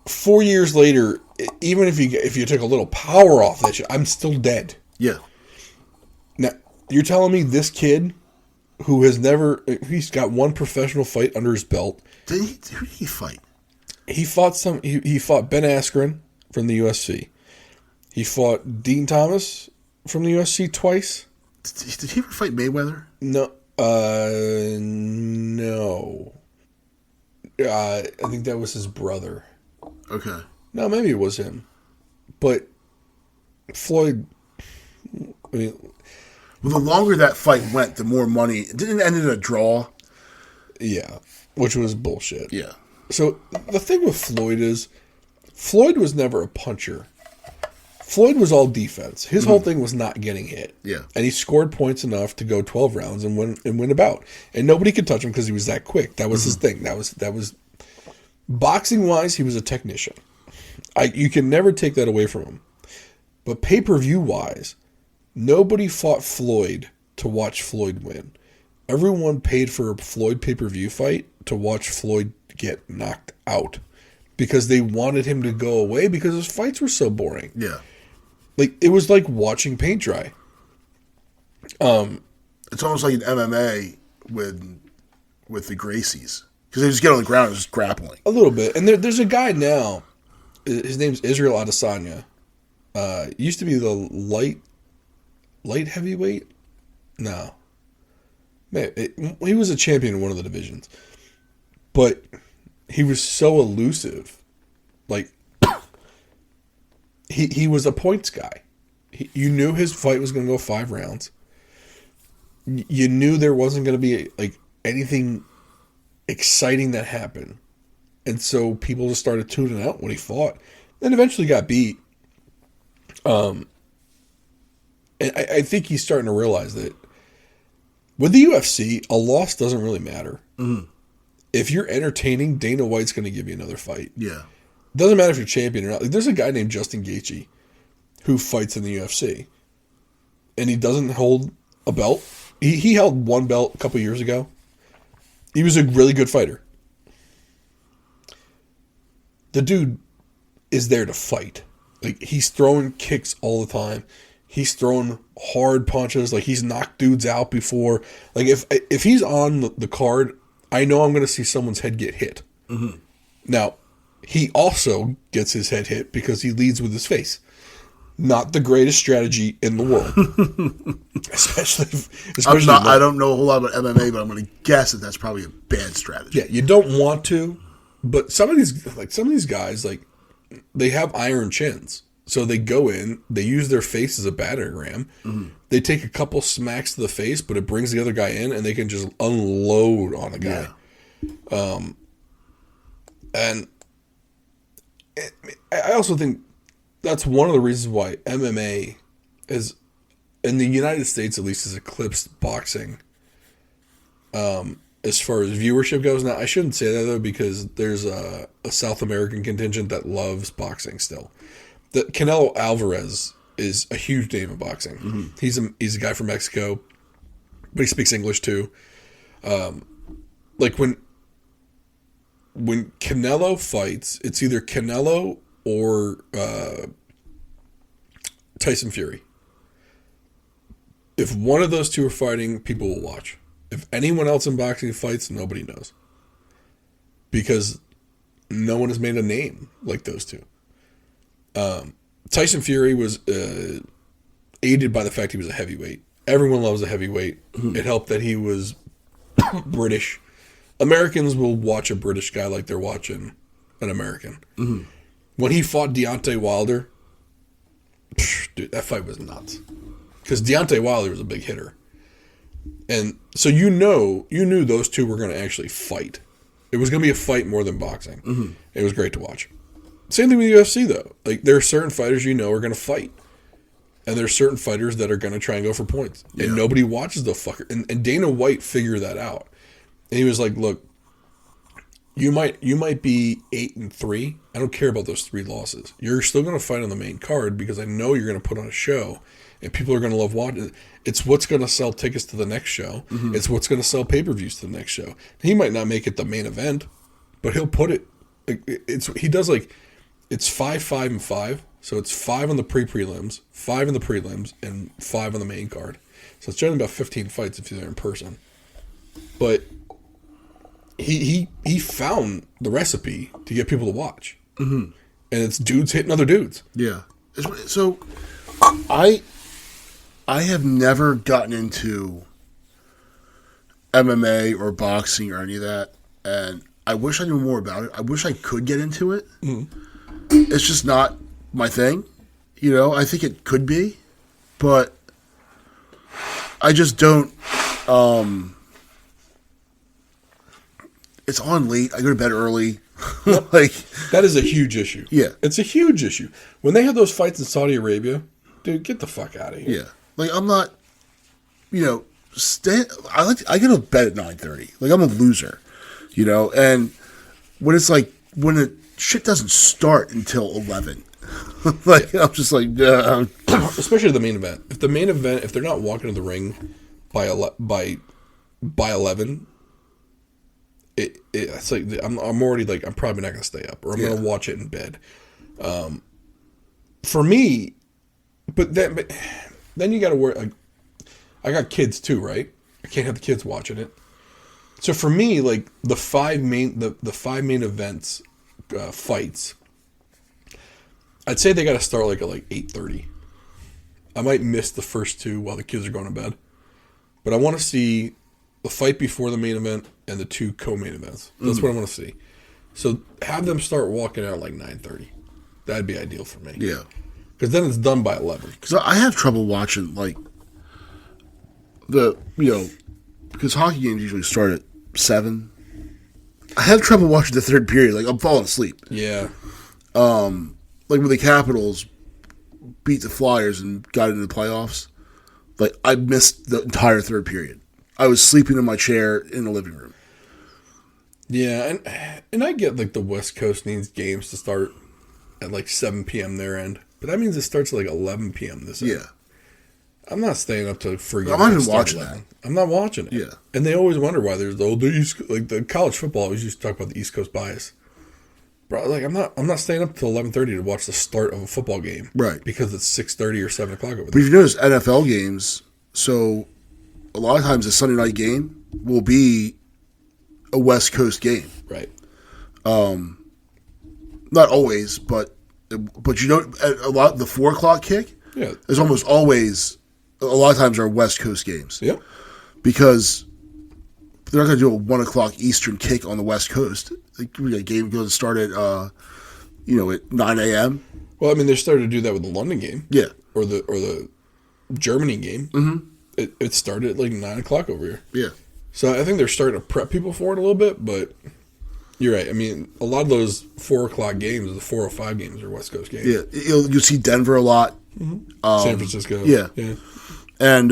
4 years later, even if you took a little power off that shit, I'm still dead. Yeah. Now, you're telling me this kid who has never, he's got one professional fight under his belt. Who did he fight? He fought he fought Ben Askren from the UFC. He fought Dean Thomas from the UFC twice. Did he ever fight Mayweather? No. No. I think that was his brother. Okay. No, maybe it was him. But Floyd, I mean... Well, the longer that fight went, the more money... Didn't it end in a draw? Yeah, which was bullshit. Yeah. So, the thing with Floyd is, Floyd was never a puncher. Floyd was all defense. His whole thing was not getting hit. Yeah. And he scored points enough to go 12 rounds and win a bout. And nobody could touch him because he was that quick. That was his thing. That was boxing-wise, he was a technician. You can never take that away from him. But pay-per-view-wise, nobody fought Floyd to watch Floyd win. Everyone paid for a Floyd pay-per-view fight to watch Floyd get knocked out because they wanted him to go away because his fights were so boring. Yeah. Like, it was like watching paint dry. It's almost like an MMA with the Gracies. Because they just get on the ground and just grappling. A little bit. And there's a guy now, his name's Israel Adesanya. Used to be the light heavyweight? No. Man, he was a champion in one of the divisions. But he was so elusive. Like, he was a points guy. You knew his fight was going to go 5 rounds. You knew there wasn't going to be like anything exciting that happened. And so people just started tuning out when he fought. Then eventually got beat. And I think he's starting to realize that with the UFC, a loss doesn't really matter. Mm-hmm. If you're entertaining, Dana White's going to give you another fight. Yeah. Doesn't matter if you're champion or not. Like, there's a guy named Justin Gaethje who fights in the UFC. And he doesn't hold a belt. He held one belt a couple years ago. He was a really good fighter. The dude is there to fight. Like, he's throwing kicks all the time. He's throwing hard punches. Like, he's knocked dudes out before. Like, if he's on the card, I know I'm going to see someone's head get hit. Mm-hmm. Now, he also gets his head hit because he leads with his face. Not the greatest strategy in the world. especially I don't know a whole lot about MMA, but I'm going to guess that that's probably a bad strategy. Yeah, you don't want to. But some of these guys, like, they have iron chins. So they go in, they use their face as a battering ram. Mm-hmm. They take a couple smacks to the face, but it brings the other guy in, and they can just unload on a guy. Yeah. And I also think that's one of the reasons why MMA is, in the United States at least, has eclipsed boxing as far as viewership goes. Now, I shouldn't say that, though, because there's a South American contingent that loves boxing still. The Canelo Alvarez is a huge name in boxing. Mm-hmm. He's a guy from Mexico, but he speaks English too. Like when Canelo fights, it's either Canelo or Tyson Fury. If one of those two are fighting, people will watch. If anyone else in boxing fights, nobody knows. Because no one has made a name like those two. Tyson Fury was aided by the fact he was a heavyweight. Everyone loves a heavyweight. Mm-hmm. It helped that he was British. Americans will watch a British guy like they're watching an American. Mm-hmm. When he fought Deontay Wilder, dude, that fight was nuts. Because Deontay Wilder was a big hitter. And so you knew those two were going to actually fight. It was going to be a fight more than boxing. Mm-hmm. It was great to watch. Same thing with the UFC, though. Like, there are certain fighters are going to fight. And there are certain fighters that are going to try and go for points. Yeah. And nobody watches the fucker. And Dana White figured that out. And he was like, look, you might be 8-3. I don't care about those 3 losses. You're still going to fight on the main card because I know you're going to put on a show. And people are going to love watching. It's what's going to sell tickets to the next show. Mm-hmm. It's what's going to sell pay-per-views to the next show. He might not make it the main event, but he'll put it. It's 5, 5, and 5. So it's 5 on the pre-prelims, 5 in the prelims, and 5 on the main card. So it's generally about 15 fights if you're there in person. but he found the recipe to get people to watch, and it's dudes hitting other dudes. Yeah. So I have never gotten into MMA or boxing or any of that, and I wish I knew more about it. I wish I could get into it. It's just not my thing. I think it could be, but I just don't. It's on late. I go to bed early. Like that is a huge issue. Yeah, it's a huge issue. When they have those fights in Saudi Arabia, dude, get the fuck out of here. Yeah, like I'm not. I get to bed at 9:30. Like I'm a loser, And when it's like when the shit doesn't start until 11. Like I'm just like, especially the main event. If they're not walking to the ring by 11, it's like I'm already like I'm probably not gonna stay up, or I'm gonna watch it in bed. For me, but then you got to worry. Like, I got kids too, right? I can't have the kids watching it. So for me, like the five main events fights, I'd say they got to start like at 8:30. I might miss the first two while the kids are going to bed, but I want to see the fight before the main event and the two co-main events. That's what I want to see. So have them start walking out like 9:30. That'd be ideal for me. Yeah, because then it's done by 11. Because I have trouble watching like because hockey games usually start at 7. I have trouble watching the third period. Like I'm falling asleep. Yeah. Like when the Capitals beat the Flyers and got into the playoffs, like I missed the entire third period. I was sleeping in my chair in the living room. Yeah, and I get like the West Coast needs games to start at like 7 p.m. their end, but that means it starts at like 11 p.m. this end. Yeah. I'm not staying up to forget. I'm not even watching that. I'm not watching it. Yeah. And they always wonder why there's the college football always used to talk about the East Coast bias. Bro, like I'm not staying up till 11:30 to watch the start of a football game. Right. Because it's 6:30 or 7 o'clock over there. But if you notice NFL games, so a lot of times a Sunday night game will be a West Coast game. Right. Not always, but a lot the 4 o'clock kick is almost always a lot of times are West Coast games. Yeah. Because they're not going to do a 1 o'clock Eastern kick on the West Coast. Like, a game going to start at at 9 a.m. Well, I mean, they started to do that with the London game. Yeah. Or the Germany game. Mm-hmm. It started at like 9 o'clock over here. Yeah. So I think they're starting to prep people for it a little bit, but you're right. I mean, a lot of those 4 o'clock games, the 4 or 5 games are West Coast games. Yeah. You'll see Denver a lot. Mm-hmm. San Francisco. Yeah. And,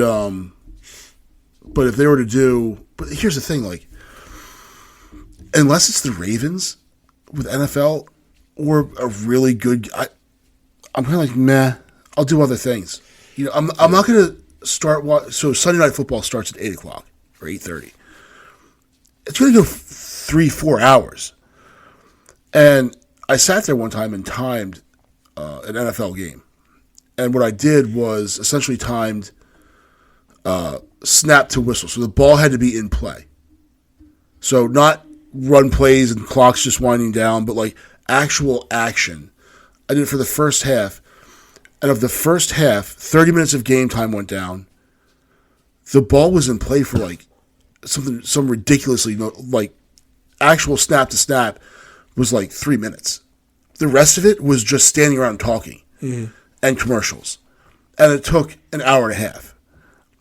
but if they were to do, but here's the thing, like, unless it's the Ravens with NFL or a really good, I'm kind of like, meh, I'll do other things. I'm not going to start, so Sunday Night Football starts at 8 o'clock or 8:30. It's going to go 3-4 hours. And I sat there one time and timed an NFL game. And what I did was essentially timed snap to whistle. So the ball had to be in play. So not run plays and clocks just winding down, but like actual action. I did it for the first half. And of the first half, 30 minutes of game time went down. The ball was in play for like some ridiculously, like actual snap to snap was like 3 minutes. The rest of it was just standing around talking and commercials. And it took an hour and a half.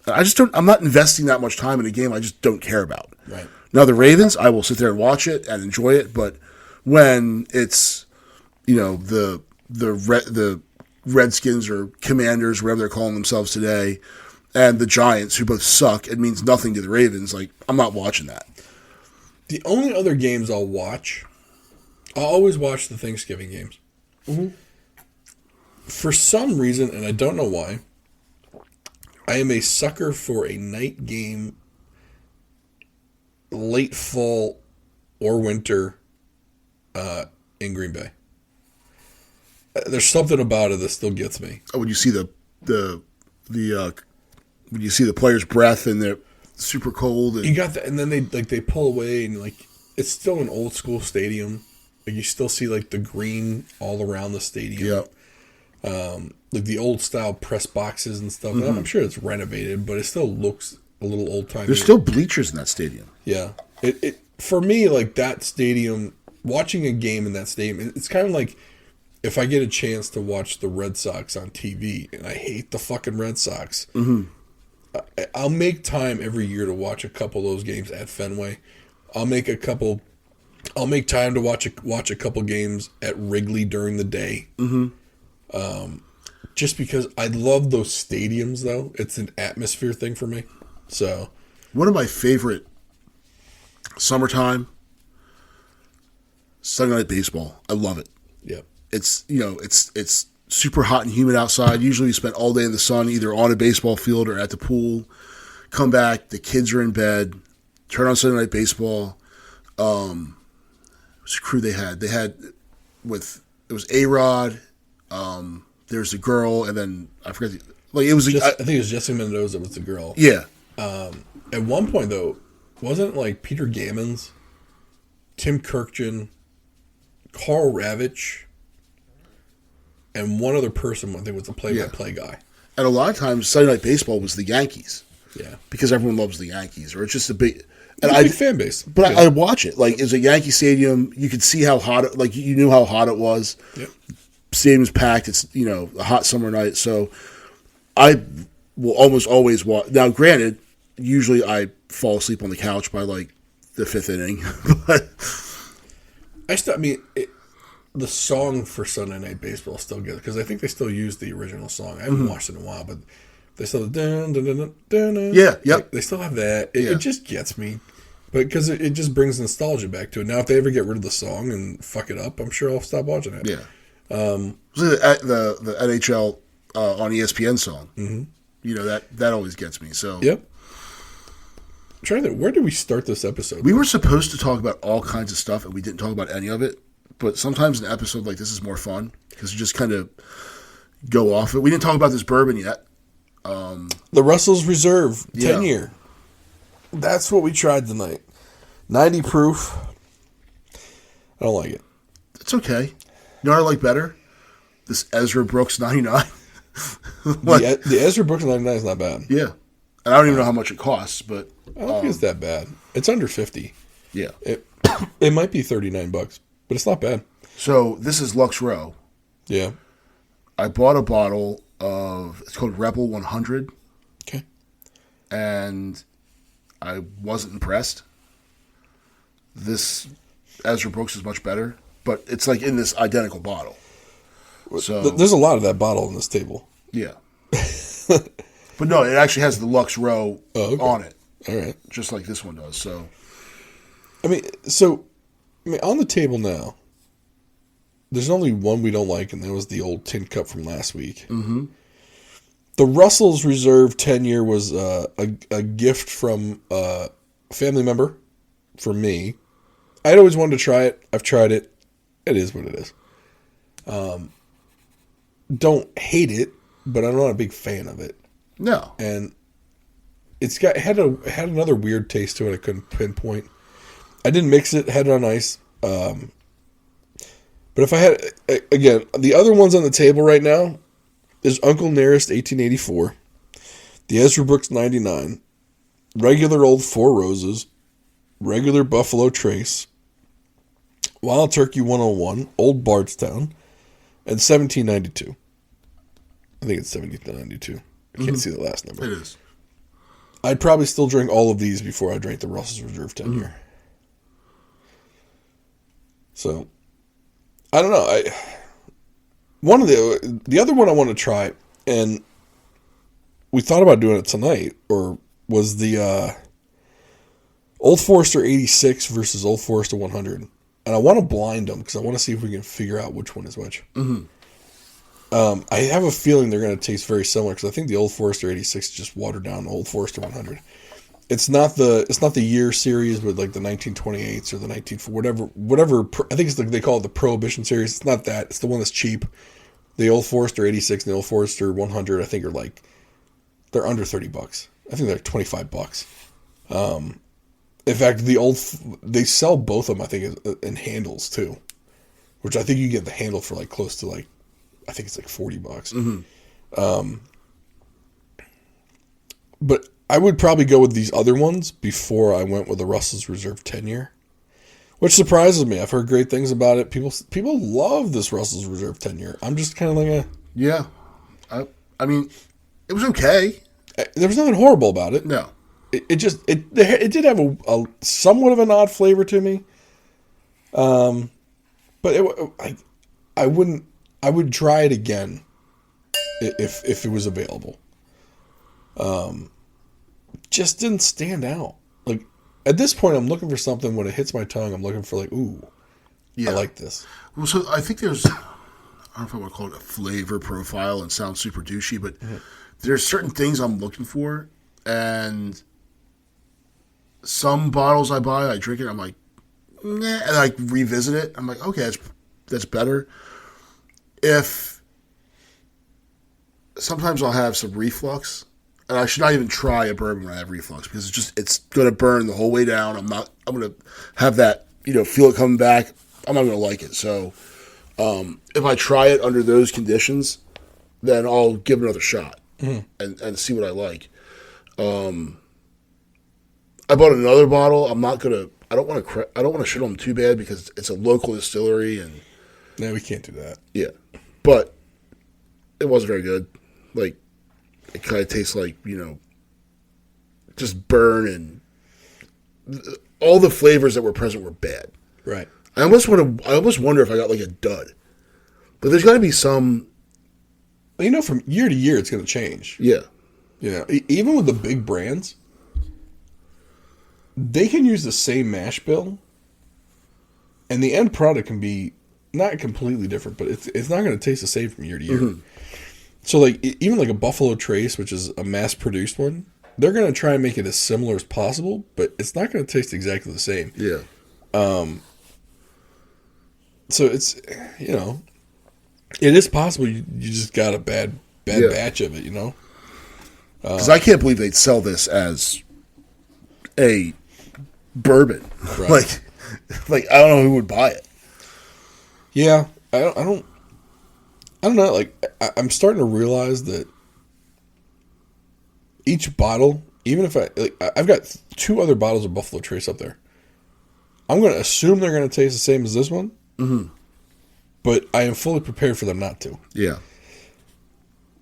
I'm not investing that much time in a game I just don't care about. Right. Now, the Ravens, I will sit there and watch it and enjoy it, but when it's, the Redskins or Commanders, whatever they're calling themselves today, and the Giants, who both suck, it means nothing to the Ravens. Like, I'm not watching that. The only other games I'll always watch the Thanksgiving games. Mm-hmm. For some reason, and I don't know why, I am a sucker for a night game, late fall or winter, in Green Bay. There's something about it that still gets me. Oh, when you see when you see the player's breath and super cold. And you got that, and then they pull away, and like it's still an old school stadium. Like you still see like the green all around the stadium. Yeah. Like the old style press boxes and stuff. I'm sure it's renovated, but it still looks a little old timey. There's still bleachers in that stadium. Yeah. It for me, like that stadium, watching a game in that stadium, it's kind of like if I get a chance to watch the Red Sox on TV, and I hate the fucking Red Sox, I'll make time every year to watch a couple of those games at Fenway. I'll make time to watch a couple games at Wrigley during the day. Just because I love those stadiums, though. It's an atmosphere thing for me. So, one of my favorite summertime Sunday Night Baseball. I love it. yeah. It's it's super hot and humid outside. Usually, we spend all day in the sun, either on a baseball field or at the pool. Come back, the kids are in bed. Turn on Sunday Night Baseball. What's the crew they had? They had it was A-Rod. There's a girl, and then I forget. It was. I think it was Jesse Mendoza was the girl. Yeah. At one point, though, wasn't it like Peter Gammons, Tim Kirkjian, Carl Ravitch, and one other person, I think was the play-by-play guy. And a lot of times, Sunday Night Baseball was the Yankees. Yeah. Because everyone loves the Yankees, or it's just a big... It's a big fan base. But yeah. I watch it. Like, it's a Yankee stadium. You could see how hot it... Like, you knew how hot it was. Yep. Stadium's packed. It's, a hot summer night. So, I will almost always watch... Now, granted, usually I fall asleep on the couch by, like, the fifth inning. But... The song for Sunday Night Baseball is still good, because I think they still use the original song. I haven't watched it in a while, but they still... Dun, dun, dun, dun, dun, dun. Yeah, yep. Like, they still have that. It just gets me. But because it just brings nostalgia back to it. Now, if they ever get rid of the song and fuck it up, I'm sure I'll stop watching it. Yeah. The NHL on ESPN song. Mm-hmm. That always gets me. So yep. Where did we start this episode? We were supposed to talk about all kinds of stuff, and we didn't talk about any of it. But sometimes an episode like this is more fun because you just kind of go off it. We didn't talk about this bourbon yet. The Russell's Reserve 10-year. That's what we tried tonight. 90 proof. I don't like it. It's okay. You know what I like better? This Ezra Brooks 99. The Ezra Brooks 99 is not bad. Yeah. And I don't even know how much it costs, but... I don't think it's that bad. It's under 50. Yeah. It might be $39, but it's not bad. So, this is Lux Row. Yeah. I bought a bottle of... It's called Rebel 100. Okay. And I wasn't impressed. This Ezra Brooks is much better, but it's like in this identical bottle. So there's a lot of that bottle on this table. Yeah. But no, it actually has the Lux Row on it. All right. Just like this one does. So on the table now, there's only one we don't like, and that was the old tin cup from last week. Mm-hmm. The Russell's Reserve 10-year was a gift from a family member for me. I'd always wanted to try it. I've tried it. It is what it is. Don't hate it, but I'm not a big fan of it. No. And it had another weird taste to it I couldn't pinpoint. I didn't mix it, had it on ice. But if I had, again, the other ones on the table right now is Uncle Nearest 1884, the Ezra Brooks 99, regular old Four Roses, regular Buffalo Trace, Wild Turkey 101, Old Bardstown, and 1792. I think it's 1792. I can't see the last number. It is. I'd probably still drink all of these before I drank the Russell's Reserve 10-year. So, I don't know. The other one I want to try, and we thought about doing it tonight, was the Old Forester 86 versus Old Forester 100. And I want to blind them because I want to see if we can figure out which one is which. Mm-hmm. I have a feeling they're going to taste very similar because I think the Old Forester 86 just watered down the Old Forester 100. It's not the year series with like the 1928s or the whatever. I think they call it the Prohibition series. It's not that. It's the one that's cheap. The Old Forester 86 and the Old Forester 100 I think they're under $30. I think they're $25. In fact, they sell both of them, I think, in handles too, which I think you get the handle for like close to like, I think it's like $40. Mm-hmm. But I would probably go with these other ones before I went with the Russell's Reserve 10-year, which surprises me. I've heard great things about it. People love this Russell's Reserve 10-year. I'm just kind of like yeah. I mean, it was okay. There was nothing horrible about it. No. It did have a somewhat of an odd flavor to me. But I would try it again if it was available. Just didn't stand out. Like at this point, I'm looking for something when it hits my tongue. I'm looking for like, ooh, yeah. I like this. Well, so I think there's, I don't know if I want to call it a flavor profile and sound super douchey, but there's certain things I'm looking for, and some bottles I buy, I drink it, I'm like, nah, and I revisit it. I'm like, okay, that's better. Sometimes I'll have some reflux, and I should not even try a bourbon when I have reflux because it's going to burn the whole way down. I'm going to have that, feel it coming back. I'm not going to like it. So, if I try it under those conditions, then I'll give it another shot and see what I like. I bought another bottle. I don't want to shit on them too bad because it's a local distillery and. No, we can't do that. Yeah, but it wasn't very good. Like, it kind of tastes like, just burn, and all the flavors that were present were bad. Right. I almost wonder if I got like a dud. But there's got to be some. From year to year, it's going to change. Yeah. Even with the big brands, they can use the same mash bill, and the end product can be not completely different, but it's not going to taste the same from year to year. Mm-hmm. So, like, even like a Buffalo Trace, which is a mass-produced one, they're going to try and make it as similar as possible, but it's not going to taste exactly the same. Yeah. So it's, it is possible you just got a bad batch of it, Because I can't believe they'd sell this as a bourbon. Right. like I don't know who would buy it. Yeah, I don't know. Like, I'm starting to realize that each bottle, even if I've got 2 other bottles of Buffalo Trace up there, I'm going to assume they're going to taste the same as this one. Mm-hmm. But I am fully prepared for them not to. Yeah.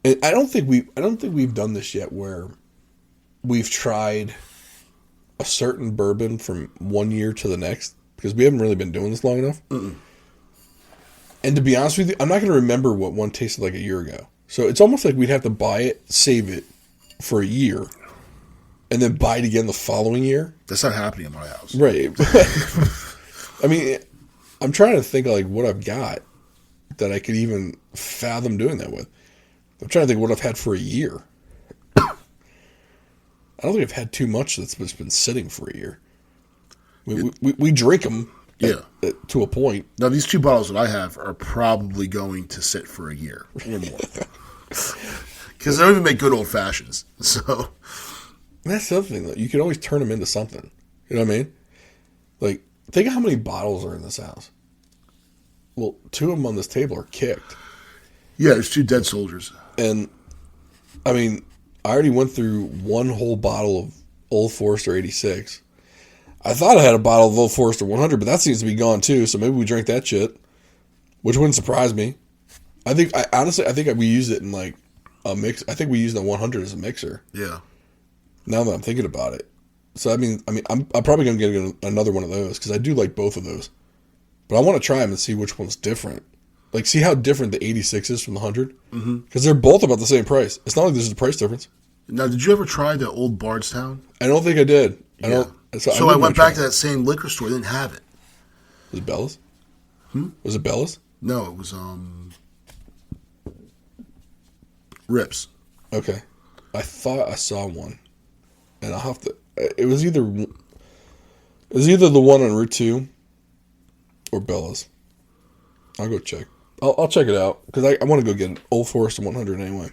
And I don't think we've done this yet, where we've tried a certain bourbon from one year to the next, because we haven't really been doing this long enough. Mm-mm. And to be honest with you, I'm not going to remember what one tasted like a year ago. So it's almost like we'd have to buy it, save it for a year, and then buy it again the following year. That's not happening in my house. Right. I mean, I'm trying to think of like what I've got that I could even fathom doing that with. I'm trying to think what I've had for a year. I don't think I've had too much that's been sitting for a year. We drink them to a point. Now, these 2 bottles that I have are probably going to sit for a year or more. Because they don't even make good old fashions. So that's the other thing, though. You can always turn them into something. You know what I mean? Like, think of how many bottles are in this house. Well, 2 of them on this table are kicked. Yeah, there's 2 dead soldiers. And, I mean, I already went through 1 whole bottle of Old Forester 86. I thought I had a bottle of Old Forester 100, but that seems to be gone too, so maybe we drank that shit, which wouldn't surprise me. Honestly, I think we used it in like a mix. I think we used the 100 as a mixer. Yeah. Now that I'm thinking about it. So, I'm probably going to get another one of those, because I do like both of those. But I want to try them and see which one's different. Like, see how different the 86 is from the 100? Because they're both about the same price. It's not like there's a price difference. Now, did you ever try the old Bardstown? I don't think I did. So I went back to that same liquor store. They didn't have it. Was it Bella's? Was it Bella's? No, it was Rips. Okay. I thought I saw one. And I'll have to... It was either the one on Route 2 or Bella's. I'll go check. I'll check it out, because I want to go get an Old Forester 100 anyway.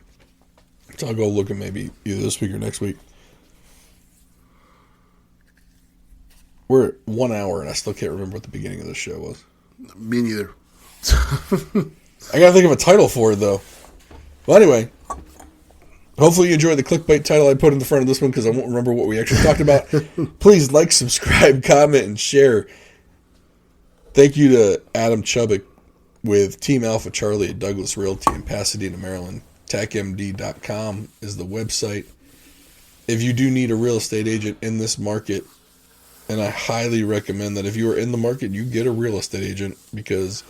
So I'll go look at maybe either this week or next week. We're at 1 hour, and I still can't remember what the beginning of the show was. Me neither. I gotta think of a title for it, though. Well, anyway, hopefully you enjoyed the clickbait title I put in the front of this one, because I won't remember what we actually talked about. Please like, subscribe, comment, and share. Thank you to Adam Chubbuck with Team Alpha Charlie at Douglas Realty in Pasadena, Maryland. TACMD.com is the website. If you do need a real estate agent in this market, and I highly recommend that if you are in the market, you get a real estate agent, because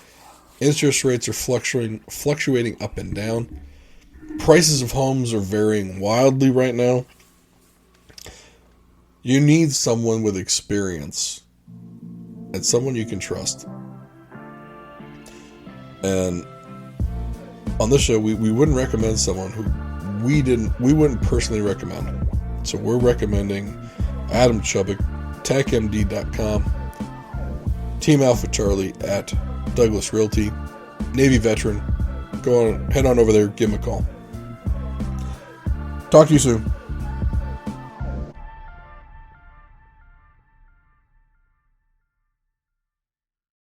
interest rates are fluctuating up and down. Prices of homes are varying wildly right now. You need someone with experience and someone you can trust. And on this show, we wouldn't recommend someone who we wouldn't personally recommend. So we're recommending Adam Chubbuck, TACMD.com, Team Alpha Charlie at Douglas Realty, Navy veteran. Head on over there, give him a call. Talk to you soon.